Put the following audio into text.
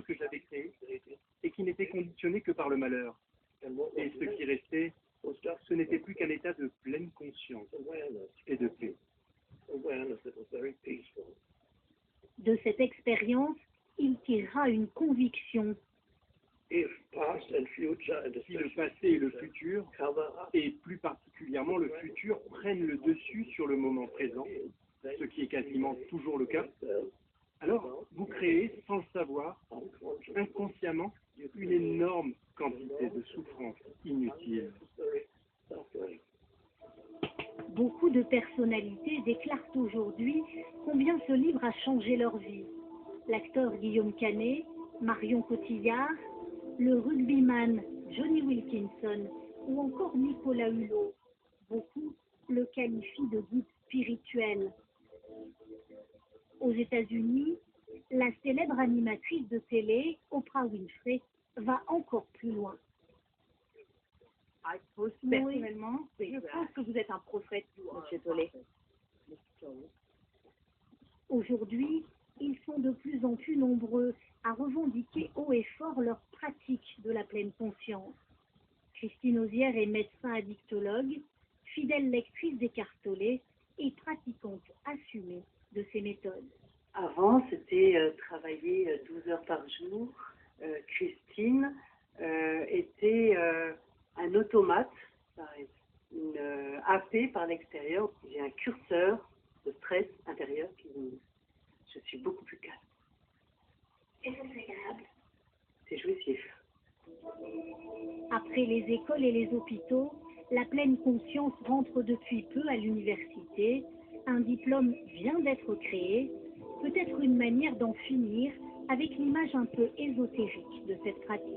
que j'avais créé et qui n'était conditionné que par le malheur. Et ce qui restait, ce n'était plus qu'un état de pleine conscience et de paix. De cette expérience, il tirera une conviction. Si le passé et le futur, et plus particulièrement le futur, prennent le dessus sur le moment présent, ce qui est quasiment toujours le cas, alors vous créez, sans le savoir, inconsciemment, une énorme quantité de souffrance inutile. Beaucoup de personnalités déclarent aujourd'hui combien ce livre a changé leur vie. L'acteur Guillaume Canet, Marion Cotillard, le rugbyman Johnny Wilkinson ou encore Nicolas Hulot. Beaucoup le qualifient de guide spirituel. Aux États-Unis, la célèbre animatrice de télé, Oprah Winfrey, va encore plus loin. Personnellement, je pense que vous êtes un prophète, M. Tollet. Aujourd'hui, ils sont de plus en plus nombreux à revendiquer haut et fort leur pratique de la pleine conscience. Christine Ozière est médecin addictologue, fidèle lectrice d'Eckhart-Tolle et pratiquante assumée de ces méthodes. Avant, c'était travailler 12 heures par jour. Christine était un automate, une happée par l'extérieur. J'ai un curseur de stress intérieur qui je suis beaucoup plus calme. Et ça, c'est agréable. C'est jouissif. Après les écoles et les hôpitaux, la pleine conscience rentre depuis peu à l'université. Un diplôme vient d'être créé, peut-être une manière d'en finir avec l'image un peu ésotérique de cette pratique.